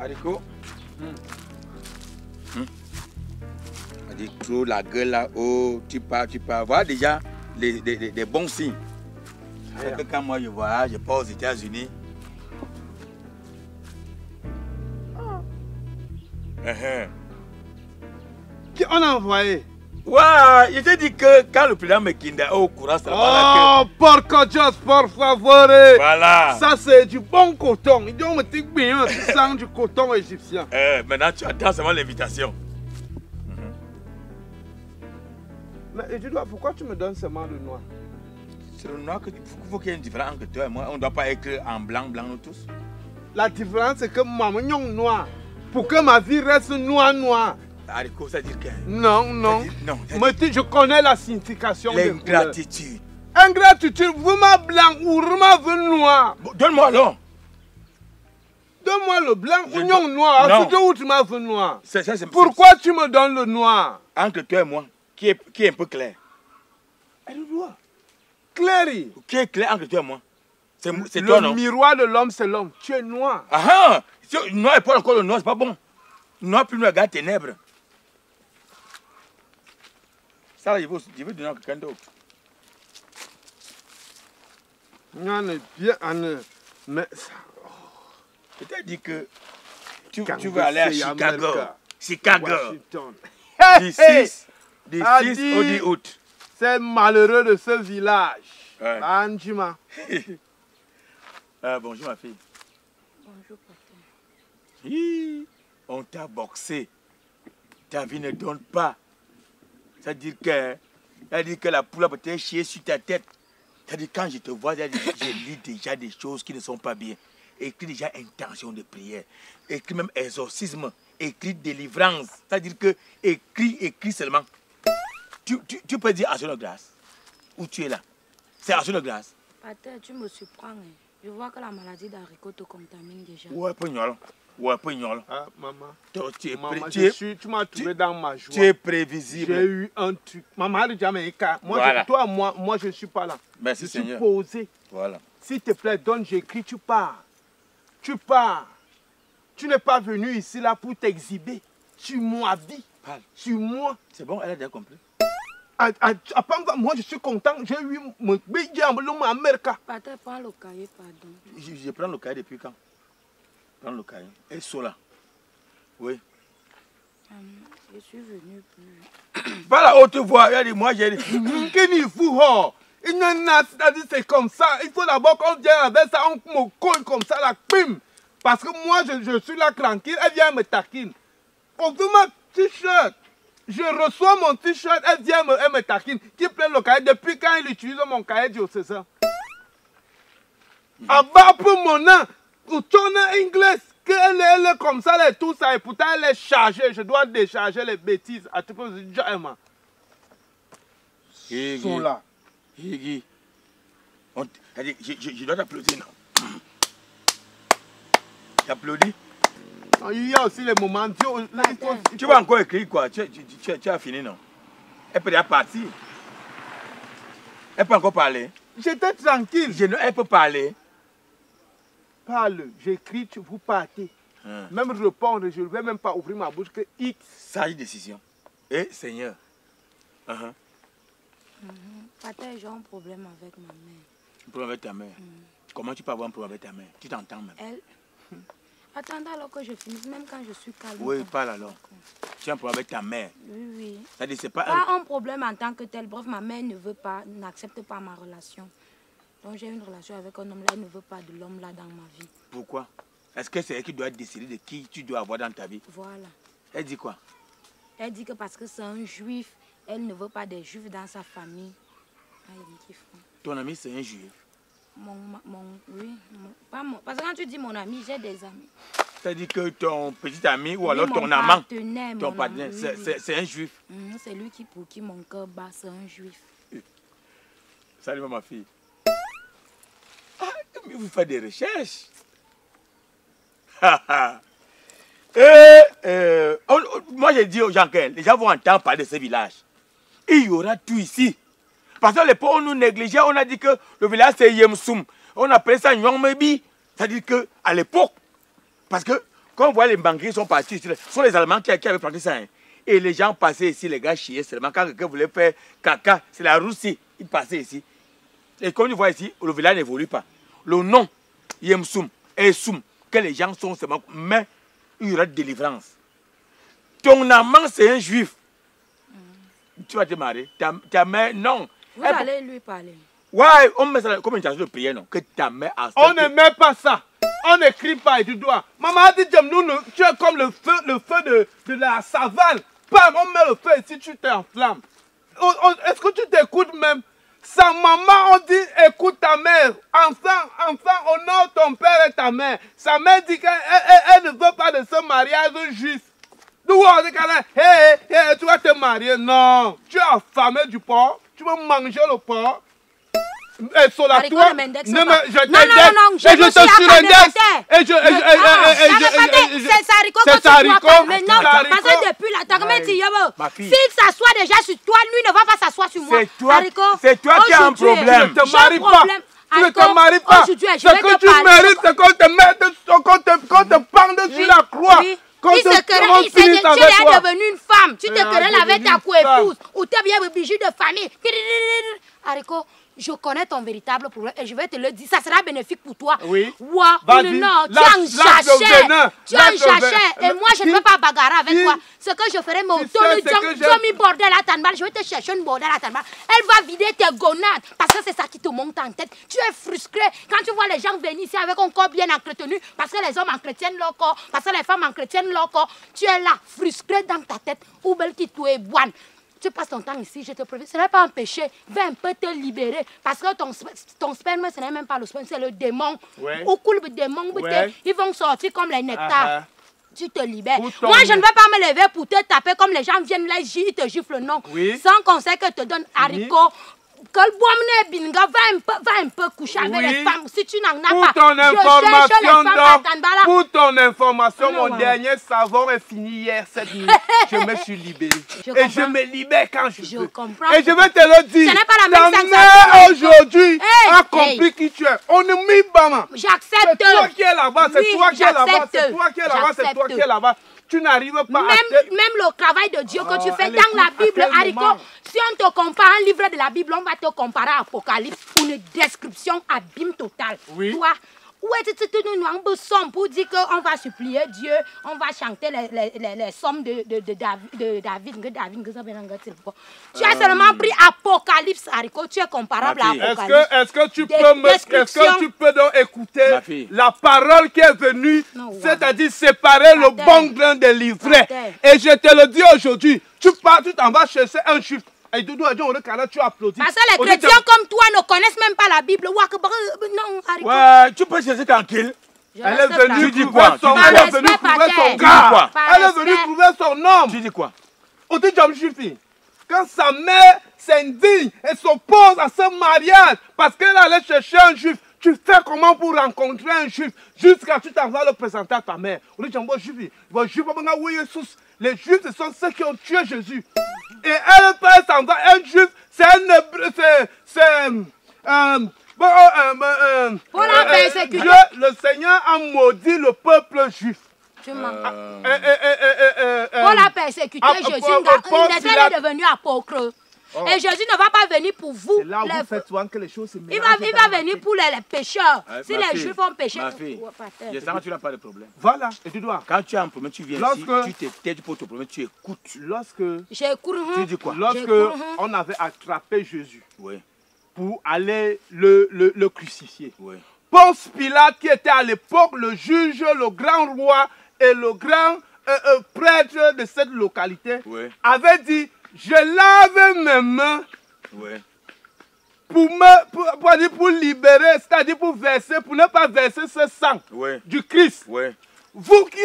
Haricot. On dit trop la gueule là. Oh, tu pars. Voilà déjà des bons signes. C'est que quand moi je voyage, je pars aux États-Unis. Qui on a envoyé? Ouais, je t'ai dit que quand le président Mekinda est au courant, ça va. Oh, porco Dios, por favor. Voilà. Ça, c'est du bon coton. Ils ont mis bien, tu sens du coton égyptien. Maintenant, tu attends seulement l'invitation. Mais dis-moi, pourquoi tu me donnes seulement le noir? C'est le noir qu'il faut qu'il y ait une différence entre toi et moi. On ne doit pas écrire en blanc, nous tous. La différence, c'est que moi, je suis noir. Pour que ma vie reste noire. Haricot, ça veut dire que... Non. Mais je connais la signification de l'ingratitude. Ingratitude, vous m'avez blanc ou vous noir. Bon, donne-moi alors. Donne-moi le blanc ou noir. Non. C'est où tu m'as vu noir. Pourquoi tu me donnes le noir? Entre toi et moi, qui est un peu clair. Clair. Qui est clair entre toi et moi? C'est toi, non? Le miroir de l'homme, c'est l'homme. Tu es noir. Ah! Noir et pas encore le noir, c'est pas bon. Noir plus nous regarde ténèbres. Ça, je veux donner à quelqu'un d'autre. Mais... Je t'ai dit que tu veux aller à Chicago. Washington. Du 6 au 10 août. C'est malheureux de ce village. Ouais. Anjima. Bonjour ma fille. Bonjour papa. On t'a boxé. Ta vie ne donne pas. Ça veut dire que la poule a peut-être chier sur ta tête. Ça veut dire quand je te vois, je lis déjà des choses qui ne sont pas bien. Écris déjà intention de prière. Écris même exorcisme. Écris délivrance. Ça veut dire que écris seulement. Tu peux dire action de grâce. Où tu es là. C'est action de grâce. Papa, tu me surprends. Hein. Je vois que la maladie d'Haricot te contamine déjà. Ouais, Pognol. Ah, maman. Tu m'as trouvé dans ma joie. Tu es prévisible. J'ai eu un truc. Maman de Jamaïca. Voilà. Moi, je ne suis pas là. Merci, je Seigneur. suis posé. Voilà. S'il te plaît, donne, j'écris, tu pars. Tu pars. Tu n'es pas venu ici là pour t'exhiber. Sur moi, vie. Parle. Sur moi. C'est bon, elle a déjà compris. Moi, je suis content. J'ai eu mon billet en Amérique. Papa, prends le cahier, pardon. Je prends le cahier depuis quand? Prends le cahier. Et Sola. Oui. Je suis venu pour... Pas la haute voix. Elle dit, moi, j'ai dit. C'est comme ça. Il faut d'abord qu'on vienne avec ça. On me colle comme ça, la pim. Parce que moi, je suis là tranquille. Elle vient me taquine. On veut ma t-shirt. Je reçois mon t-shirt. Elle vient elle me taquine. Qui plaît le cahier? Depuis quand il utilise mon cahier, c'est ça? Avant pour mon nom. Pour ton anglais. Elle est comme ça, elle est tout ça. Et pourtant, elle est chargée. Je dois décharger les bêtises. À tout peu, Ils sont là. Je dois t'applaudir, non? T'applaudis? Il y a aussi les moments. Tu vas encore écrire quoi? Tu as fini, non? Elle peut déjà partir. Elle peut encore parler. J'étais tranquille. Elle peut parler. Parle, j'écris, vous partez. Même répondre, je ne vais même pas ouvrir ma bouche que X. Sage décision. Et Seigneur. Papa, j'ai un problème avec ma mère. Un problème avec ta mère? Comment tu peux avoir un problème avec ta mère? Tu t'entends même? Elle... Attends alors que je finisse, même quand je suis calme. Oui, parle alors. Tu as un problème avec ta mère? Oui. C'est-à-dire, c'est pas un problème en tant que tel. Bref, ma mère ne veut pas, n'accepte pas ma relation. Donc j'ai une relation avec un homme là, elle ne veut pas de l'homme là dans ma vie. Pourquoi? Est-ce que c'est elle qui doit décider de qui tu dois avoir dans ta vie? Voilà. Elle dit quoi? Elle dit que parce que c'est un juif, elle ne veut pas des juifs dans sa famille. Ton ami c'est un juif? Parce que quand tu dis mon ami, j'ai des amis. C'est-à-dire que ton petit ami ou alors ton amant, ton partenaire, c'est un juif? C'est lui pour qui mon cœur bat, c'est un juif. Salut ma fille. Mais vous faites des recherches. Moi j'ai dit aux gens que les gens vont entendre parler de ce village. Il y aura tout ici. Parce que les pauvres on nous négligeait, on a dit que le village c'est Yemsoum. On appelait ça Nyongmebi. C'est-à-dire qu'à l'époque, parce que Quand on voit les banquiers sont partis ici, ce sont les Allemands qui avaient planté ça. Hein. Et les gens passaient ici, les gars chiaient seulement. Quand quelqu'un voulait faire caca, c'est la Russie. Ils passaient ici. Et comme tu vois ici, le village n'évolue pas. Le nom, Yemsoum, Essoum, que les gens sont seulement. Mais il y aura de délivrance. Ton amant, c'est un juif. Tu vas te marier. Ta mère, non. Vous allez lui parler. Ouais, on met ça comme une chanson de prière, non? Que ta mère a. On ne met pas ça. On n'écrit pas et tu dois. Maman a dit, tu es comme le feu de la savane. Bam, on met le feu ici, tu t'enflammes. Est-ce que tu t'écoutes même? Sa maman, on dit, écoute ta mère. Enfant, honore ton père et ta mère. Sa mère dit qu'elle ne veut pas de ce mariage juif. Nous, on dit qu'elle tu vas te marier. Non, tu es affamé du porc. Tu veux manger le porc. Et sur la toile, non, je te surindexe. Et c'est haricot que tu dois faire maintenant. Parce que depuis la temps, s'il s'assoit déjà sur toi, lui ne va pas s'asseoir sur moi. C'est toi qui as un problème. Tu ne te maries pas. Tu ne te maries pas. Ce que tu mérites, c'est qu'on te mette, qu'on te pende sur la croix. Il se querelle, tu es devenue une femme. Tu te querelles avec ta co-épouse. Ou tu es bien obligé de famille. Haricot, je connais ton véritable problème et je vais te le dire, ça sera bénéfique pour toi. Oui. Non, tu es un jachère. Tu es un jachère. Et moi, je ne veux pas bagarrer avec toi. Ce que je ferai, mon Tommy bordel à Tanbal, je vais te chercher une bordel à Tanbal. Elle va vider tes gonades parce que c'est ça qui te monte en tête. Tu es frustré quand tu vois les gens venir ici avec un corps bien entretenu parce que les hommes entretiennent leur corps, parce que les femmes entretiennent leur corps. Tu es là, frustré dans ta tête. Ou belle qui tu es bonne. Tu passes ton temps ici, je te préviens, ce n'est pas un péché. Va un peu te libérer. Parce que ton sperme, ce n'est même pas le sperme, c'est le démon. Ouais. Au coup, le démon, ils vont sortir comme les nectars. Tu te libères. Moi, je ne vais pas me lever pour te taper comme les gens viennent là, ils te giflent, non. Sans conseil que te donne haricot. Que le bois binga va un peu coucher avec les femmes. Si tu n'en as pas, pour ton information, mon dernier savon est fini hier cette nuit. Je me suis libéré. Et je me libère quand je veux. Comprends. Et je vais te le dire. Ce n'est pas la même ta mère aujourd'hui a compris qui tu es. On ne m'y pas. J'accepte. C'est toi qui es là-bas. C'est toi qui es là-bas. C'est toi qui es là-bas. C'est toi qui es là-bas. Tu n'arrives pas même le travail de Dieu que tu fais dans la Bible, haricot, si on te compare un livre de la Bible, on va te comparer à Apocalypse pour une description abîme totale. Oui. Toi, nous avons besoin pour dire qu'on va supplier Dieu, on va chanter les sommes de David. Tu as seulement pris Apocalypse, haricot, tu es comparable à Apocalypse. Est-ce que tu peux donc écouter la parole qui est venue, c'est-à-dire séparer le bon grain des livrets. Et je te le dis aujourd'hui, tu t'en vas chercher un chiffre. Et Doudou a dit, tu applaudis. Parce que les chrétiens comme toi ne connaissent même pas la Bible. Non, haricot. Ouais, tu peux chercher tranquille. Elle est venue prouver son gars. Elle est venue prouver son homme. Tu dis quoi? On dit Jamchifi. Quand sa mère s'indigne et s'oppose à ce mariage parce qu'elle allait chercher un juif, tu fais comment pour rencontrer un juif jusqu'à ce que tu t'en vas le présenter à ta mère? On dit Jamchifi. Les juifs, ce sont ceux qui ont tué Jésus. Et elle s'en va. Un juif, c'est un hébreu, le Seigneur a maudit le peuple juif. Tu mens. Pour la persécuter, Jésus est devenu apôtre. Oh. Et Jésus ne va pas venir pour vous. C'est là où vous faites souvent que les choses se il va venir pour les pécheurs. Si les juifs ont péché, je sens que tu n'as pas de problème. Voilà, et tu dois. Quand tu as un problème, tu viens ici, tu te tais, tu poses ton problème, tu écoutes. Tu dis quoi? Lorsque on avait attrapé Jésus pour aller le crucifier, Ponce Pilate, qui était à l'époque le juge, le grand roi et le grand prêtre de cette localité, avait dit: je lave mes mains pour libérer, c'est-à-dire pour verser, pour ne pas verser ce sang du Christ. Vous qui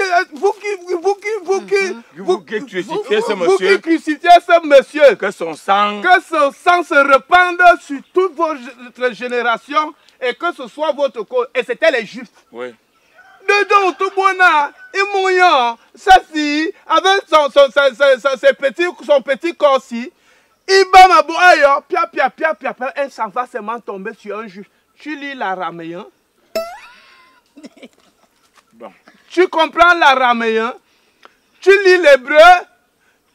crucifiez ce monsieur, que son sang se répande sur toute votre génération et que ce soit votre cause. Et c'était les Juifs. Dedans, tout le monde, et mouillant, sa fille, avec son petit corps-ci, il va m'aboyer, elle s'en va seulement tomber sur un juif. Tu lis l'araméen. Bon. tu comprends l'araméen, tu lis l'hébreu,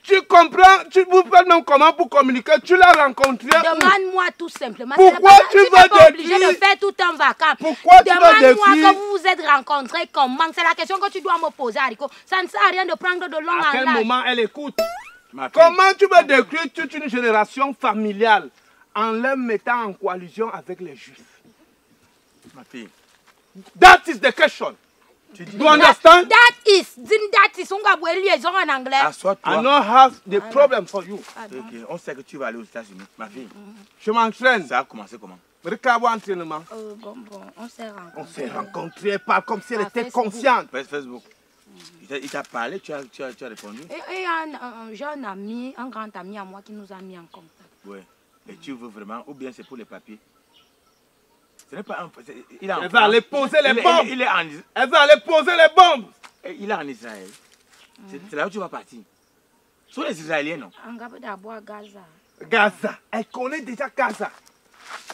tu comprends, vous faites même comment pour communiquer, tu l'as rencontré. Demande-moi tout simplement. Pourquoi tu veux pas obligé de faire tout un vacarme. Pourquoi tu veux Demande-moi que vous vous êtes rencontrés comment. C'est la question que tu dois me poser, Haricot. Ça ne sert à rien de prendre de long en large. À quel moment elle écoute? Comment tu veux décrire toute une génération familiale en les mettant en coalition avec les Juifs? Ma fille. That is the question. Do you understand? That is. On va voir liaison en anglais. Assois-toi. I don't have the problem for you. Okay. On sait que tu vas aller aux États-Unis, ma fille. Je m'entraîne. Ça a commencé comment? Regarde entraînement. Bon, on s'est rencontrés. On s'est rencontrés, pas comme si elle était consciente. Facebook. Il t'a parlé, tu as répondu? Et j'ai un ami, un grand ami à moi qui nous a mis en contact. Oui. Et tu veux vraiment, ou bien c'est pour les papiers? Ce n'est pas un... Elle va aller poser les bombes. Elle va aller poser les bombes. Il est en Israël. C'est là où tu vas partir. Ce sont les Israéliens, non? On va d'abord Gaza. Gaza. Elle connaît déjà Gaza.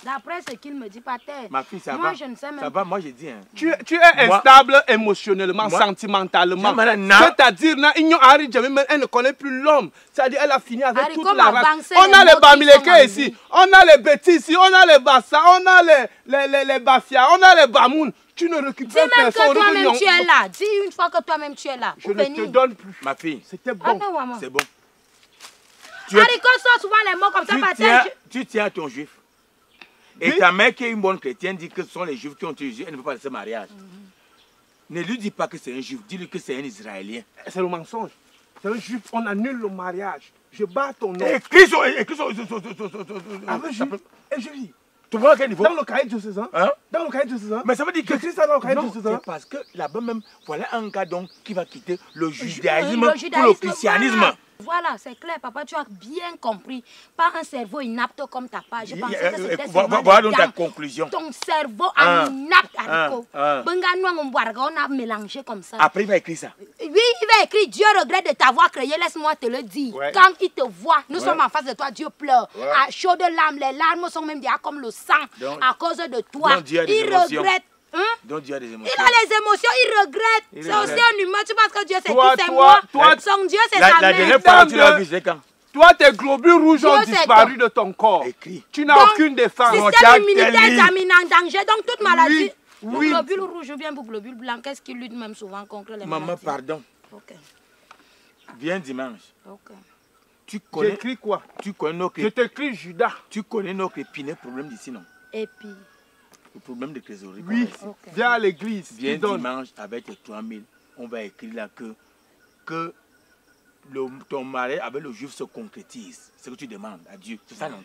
D'après ce qu'il me dit, Pater. Ma fille, ça moi, va. Je ne sais même ça va, moi je dis. Hein. Tu es instable émotionnellement, sentimentalement. C'est-à-dire, elle ne connaît plus l'homme. C'est-à-dire, elle a fini avec toute la race. On a les Bamileke ici, on a les Bétis ici, on a les Bassa, on a les Bafia, on a les Bamoun. Tu ne récupères personne. Dis même que toi-même tu es là. Dis une fois que toi-même tu es là. Je ne te donne plus. Ma fille, c'était bon. C'est bon. Haricot sort souvent les mots comme ça, Pater. Tu tiens à ton juif. Et ta mère qui est une bonne chrétienne dit que ce sont les juifs qui ont tué Jésus, elle ne veut pas de ce mariage. Ne lui dis pas que c'est un juif, dis-lui que c'est un Israélien. C'est le mensonge. C'est un juif, on annule le mariage. Je bats ton nom. Écris son... Et je dis, tu vois à quel niveau? Dans le cahier de diocésain. Hein? Dans le cahier de diocésain. Mais ça veut dire que... J'écris ça dans le cahier de non, diocésain. c'est parce que là-bas même, voilà un gars donc qui va quitter le judaïsme pour le christianisme. Voilà, c'est clair, papa, tu as bien compris. Pas un cerveau inapte comme ta part. Je pensais que c'était voilà donc ta conclusion. Ton cerveau inapte, Haricot. On a mélangé comme ça. Après, il va écrire ça. Oui, il va écrire, Dieu regrette de t'avoir créé, laisse-moi te le dire. Ouais. Quand il te voit, nous sommes en face de toi, Dieu pleure. Ouais. À chaud de larmes, les larmes sont même déjà comme le sang donc, à cause de toi. Il regrette. Hein? Donc Dieu a des émotions. Il a les émotions, il regrette. C'est aussi un humain. Tu penses que Dieu c'est qui? C'est moi. Son Dieu c'est sa mère. La dernière fois tu l'as vu, c'est quand? Toi, tes globules rouges ont disparu de ton corps. Écris. Tu n'as aucune défense. Le système immunitaire t'a mis en danger. Donc toute maladie. Oui. Globule rouge ou bien globule blanc, qu'est-ce qui lutte même souvent contre les maladies? Maman, pardon. Ok. Viens dimanche. Ok. Tu connais... J'écris quoi? Tu connais nos... Je t'écris Judas. Tu connais notre épineux problème d'ici, non? Et puis... Le problème de trésorerie. Oui, okay. Viens à l'église. Viens dimanche avec tes 3000. On va écrire là que ton mari avec le juif se concrétise. C'est ce que tu demandes à Dieu. C'est ça, non?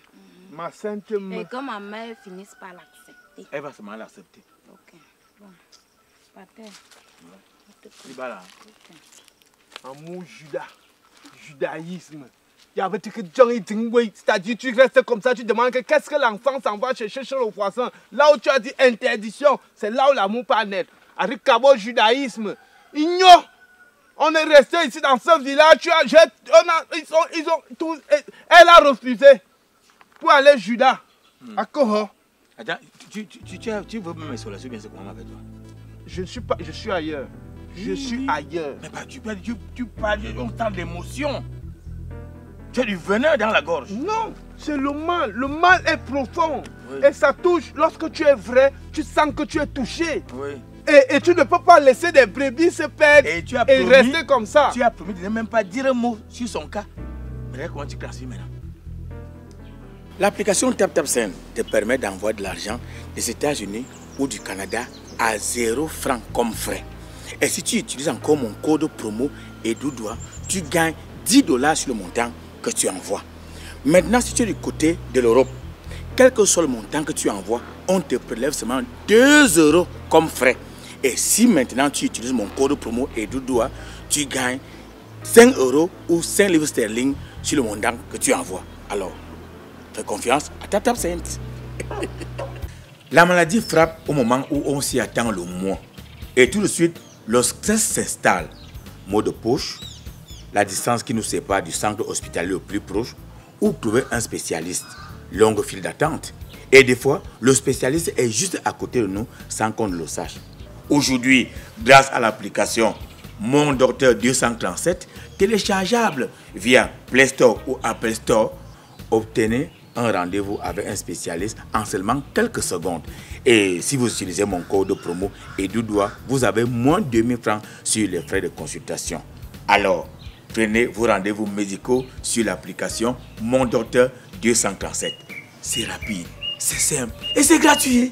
Ma sainte mère. Et que ma mère finisse par l'accepter. Elle va seulement l'accepter. Ok. Bon. Pater. C'est là. Amour Judas. Judaïsme. C'est-à-dire tu restes comme ça, tu demandes qu'est-ce que l'enfant s'en va chercher chez le poisson. Là où tu as dit interdiction, c'est là où l'amour peut naître. Avec le judaïsme, on est resté ici dans ce village, ils ont tous, elle a refusé pour aller Judas. Attends, tu veux me mettre sur la bien c'est comment avec toi? Je suis ailleurs. Je suis ailleurs. Mais bah, tu parles, on sent d'émotion. Tu as du venin dans la gorge. Non, c'est le mal. Le mal est profond. Oui. Et ça touche. Lorsque tu es vrai, tu sens que tu es touché. Oui. Et tu ne peux pas laisser des brebis se perdre et rester comme ça. Tu as promis de ne même pas dire un mot sur son cas. Regarde comment tu classifies maintenant. L'application TapTapSend te permet d'envoyer de l'argent des États-Unis ou du Canada à 0 francs comme frais. Et si tu utilises encore mon code promo EDUDOA, tu gagnes $10 sur le montant que tu envoies. Maintenant, si tu es du côté de l'Europe, quel que soit le montant que tu envoies, on te prélève seulement 2 € comme frais. Et si maintenant tu utilises mon code promo EDUDOA, tu gagnes 5 € ou 5 livres sterling sur le montant que tu envoies. Alors, fais confiance à TapTapSend. La maladie frappe au moment où on s'y attend le moins. Et tout de suite, le stress s'installe. Maux de poche, la distance qui nous sépare du centre hospitalier le plus proche, ou trouver un spécialiste, longue file d'attente. Et des fois, le spécialiste est juste à côté de nous sans qu'on ne le sache. Aujourd'hui, grâce à l'application Mon Docteur 237, téléchargeable via Play Store ou Apple Store, obtenez un rendez-vous avec un spécialiste en seulement quelques secondes. Et si vous utilisez mon code promo Edoudoua, vous avez moins de 2000 francs sur les frais de consultation. Alors, prenez vos rendez-vous médicaux sur l'application Mon Docteur 237. C'est rapide, c'est simple et c'est gratuit.